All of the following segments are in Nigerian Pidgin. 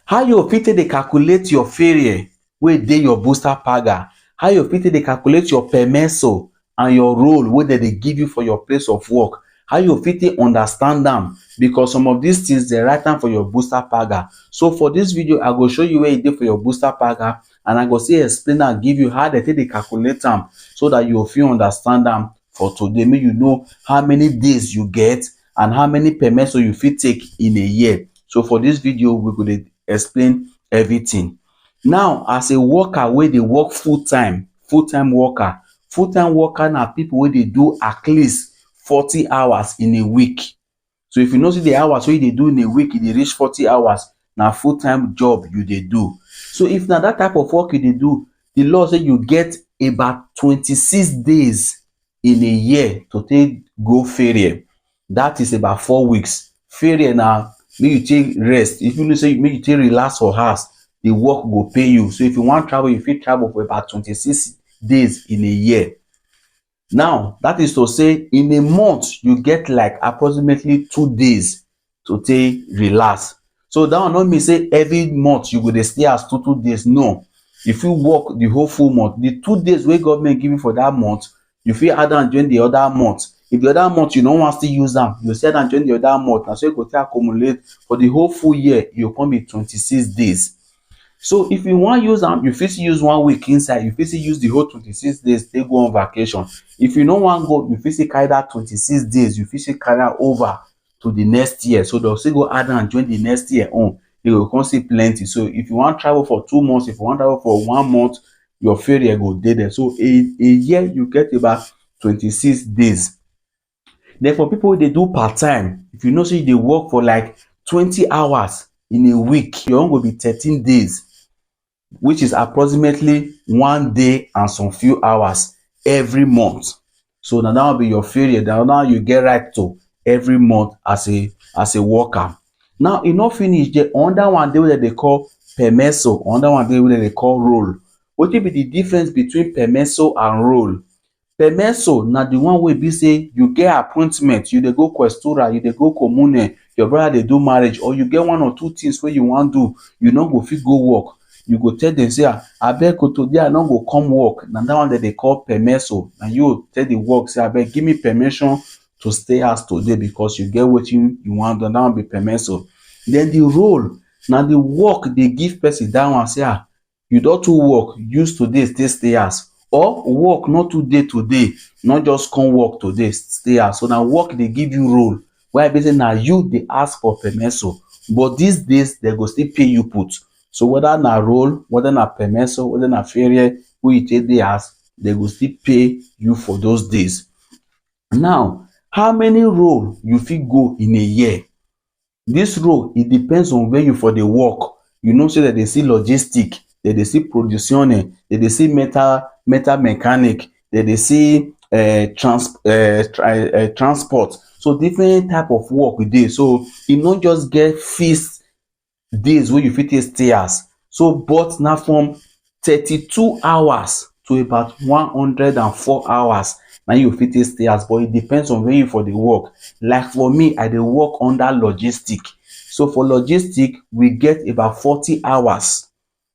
How you fit take dey calculate your FERIE wey dey your busta paga? How you fit take dey calculate your PERMESSO and your ROL wey dem dey give you for your place of work? How you fit take understand am? Because some of these things dey write am for your busta paga. So for this video, I go show you where e dey for your busta paga, and I go still explain am, give you how dem take dey calculate am, so that you go fit understand am for today. Make you know how many days you get and how many PERMESSO you fit take in a year. So for this video, we go dey explain everything. Now, as a worker wey dey work full-time worker na people wey dey do at least 40 hours in a week. So if you know say the hours wey you dey do in a week e dey reach 40 hours, na full-time job you dey do. So if na that type of work you dey do, the law say you get about 26 days in a year to take go FERIE. That is about 4 weeks. FERIE na make you take rest. If you know say make you take relax for house, the work go pay you. So if you wan travel, you fit travel for about 26 days in a year. Now, that is to say in a month you get like approximately 2 days to take relax. So that one no mean say every month you go dey stay house 2 days. No, if you work the whole full month, the 2 days wey government give you for that month, you fit add am join the other month. If the other month you no wan still use am, you still add am join the other month. Na so you go take accumulate for the whole full year. You go come be 26 days. So if you wan use am, you fit use 1 week inside. You fit use the whole 26 days take go on vacation. If you no wan go, you fit still carry that 26 days, you fit still carry am over to the next year. So they'll still go add am join the next year on. You go come see plenty. So if you wan travel for 2 months, if you wan travel for 1 month, your FERIE go dey there. So a year you get about 26 days. Then for people wey dey do part-time, if you know say you dey work for like 20 hours in a week, your own go be 13 days, which is approximately 1 day and some few hours every month. So na that will be your FERIE. Now you get right to every month as a worker. Now e no finish there. Another one dey wey dem dey call PERMESSO. Another one dey wey dem dey call ROL. Wetin be the difference between PERMESSO and ROL? PERMESSO na the one wey be say you get appointment, you dey go questura, you dey go commune, your brother dey do marriage, or you get 1 or 2 things wey you wan do, you no go fit go work. You go tell them say, abeg today I no go come work. Na that one dem dey call PERMESSO. And you tell the work say, abeg give me permission to stay house today because you get wetin you wan do. That one be PERMESSO. Then the ROL na the work dey give person. That one say, you don too work, use today stay house. Or work not too dey today, not just come work today stay house. So na work dey give you ROL. Why be say na you dey ask for PERMESSO, but these days they go still pay you put. So whether na ROL, whether na PERMESSO, whether na FERIE wey you take dey house, they go still pay you for those days. Now, how many ROL you fit go in a year? This ROL, it depends on where you for the work. You know say that they see logistic, they see production, they see metal mechanic, they see transport. So different type of work we dey. So you not just get fixed days wey you fit take stay house. So but na from 32 hours to about 104 hours na you fit take stay house, but it depends on where you for the work. Like for me, I dey work under logistic. So for logistic, we get about 40 hours.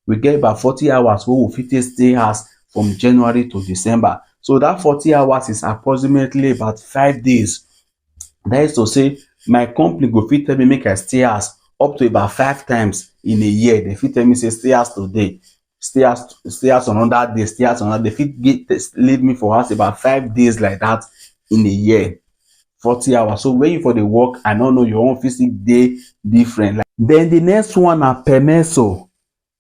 We get about 40 hours wey we fit take stay house from January to December. So that 40 hours is approximately about 5 days. That is to say, my company go fit tell me make I stay house up to about 5 times in a year. They fit tell me say stay house today, stay house another day, stay house another. They fit leave me for house about 5 days like that in a year. 40 hours. So when you for the work, I don't know, your own physical day different. Like, then the next one na PERMESSO.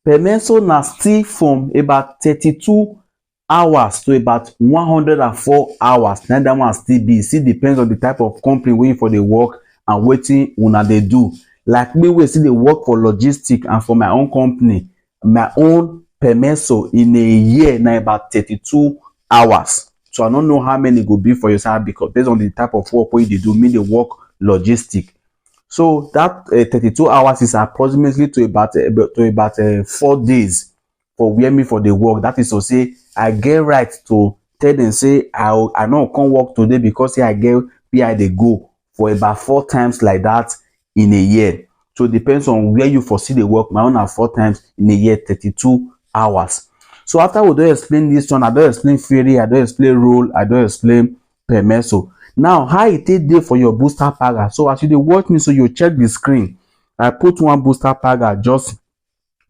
PERMESSO na still from about 32 hours to about 104 hours. Now that one still be. It depends on the type of company wey you for the work and wetin una dey do. Like me, we still dey work for logistic, and for my own company, my own PERMESSO in a year na about 32 hours. So I don't know how many go be for yourself, because based on the type of work wey you do, me dey work logistic. So that 32 hours is approximately to about 4 days for where me for the work. That is to say, I get right to tell them say I no come work today because say I get where I dey go for about 4 times like that in a year. So it depends on where you foresee the work. My own na 4 times in a year, 32 hours. So after we don explain this one, I don explain FERIE, I don explain ROL, I don explain PERMESSO. Now how e take dey for your booster paga? So as you dey watch me, so you check the screen. I put one booster paga just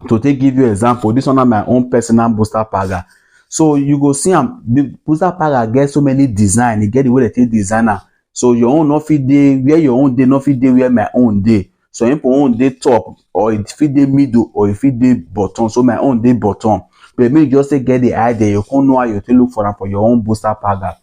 to take give you example. This one na my own personal booster paga. So you go see am, the booster paga get so many design. E get the way they take design am. So your own no fit dey where your own dey, no fit dey where my own dey. So if your own dey top, or it fit dey middle, or it fit dey bottom. So my own dey bottom. But make you just take get the idea, you can't know how you take look for am for your own booster paga.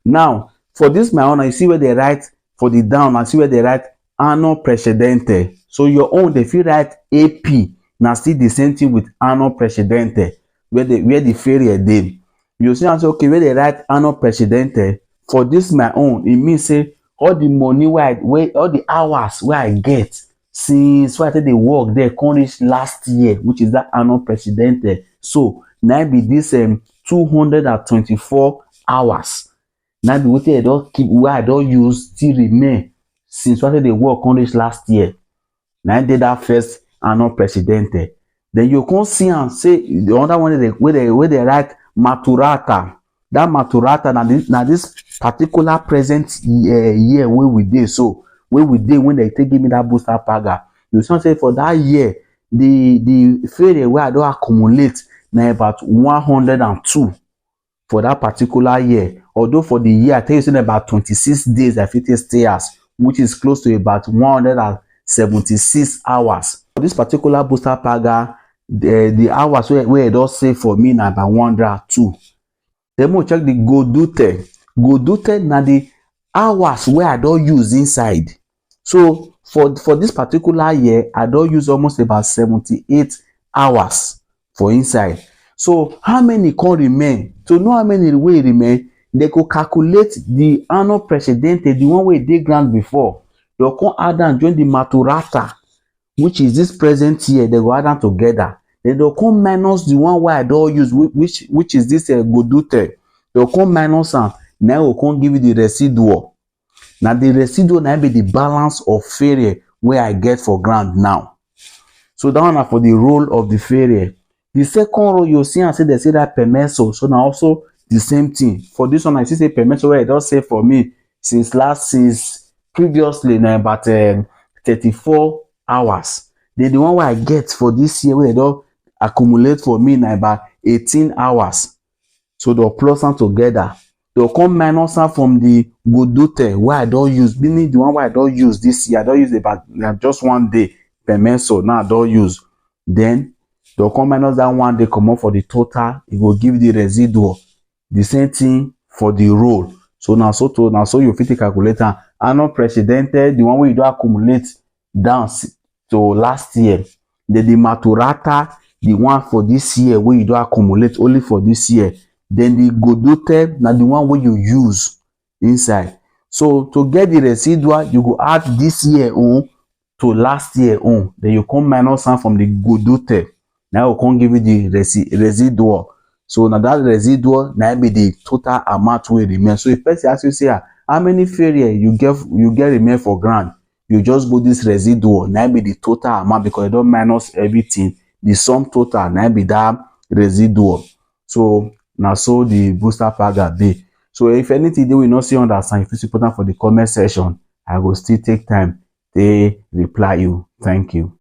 Now for this my own, you see where they write for the down, and see where they write anno precedente. So your own they fit write AP. Now still the same thing with anno precedente, where the FERIE dey. You see am say okay, where they write anno precedente, for this my own, it means say all the money all the hours where I get since where I take the work there come reach last year, which is that anno precedente. So now be this 224 hours. Now be wetin I don keep, where I don use still remain since where I take the work come reach last year. Now dey that first anno precedente. Then you come see and say the other one where they write maturata. That maturata na this particular present year where we dey. So where we dey when they take give me that booster paga. You see say for that year, the FERIE where I don accumulate na about 102 for that particular year. Although for the year I tell you say about 26 days I fit stay as, which is close to about 176 hours. For this particular booster paga, the hours where it does save for me na about 102. Then we check the godute. Godute na the hours where I don't use inside. So for this particular year, I don't use almost about 78 hours for inside. So how many can remain? To know how many will remain, they could calculate the anno precedente, the one where they grant before. They can add and join the maturata, which is this present year. They go add them together. Then they'll come minus the one where I don't use, which is this godute. They'll come minus and now we'll come give you the residual. Now the residual now be the balance of FERIE where I get for grant now. So that one for the ROL of the FERIE. The second row you see and say they say that PERMESSO. So now also the same thing. For this one I see say PERMESSO where it does say for me since previously now about 34 hours. Then the one where I get for this year where it don't accumulate for me now about 18 hours. So they'll plus them together. They'll come minus them from the godute where I don't use, meaning the one where I don't use this year. I don't use about just one day PERMESSO. Now I don't use. Then they'll come minus that one day come up for the total. It will give the residual. The same thing for the ROL. So now so you fit calculate anno precedente, the one where you don't accumulate down to last year. Then the maturata, the one for this year where you don't accumulate only for this year. Then the godute, now the one where you use inside. So to get the residual, you go add this year on to last year on. Then you come minus some from the godute. Now we can give you the residual. So now that residual now be the total amount will remain. So if person ask you say how many FERIE you get remain for grant, you just go this residual. Now be the total amount because you don't minus everything. The sum total now be that residual. So now so the booster paga be. So if anything they will not see understand, if it's important for the comment section, I will still take time to reply you. Thank you.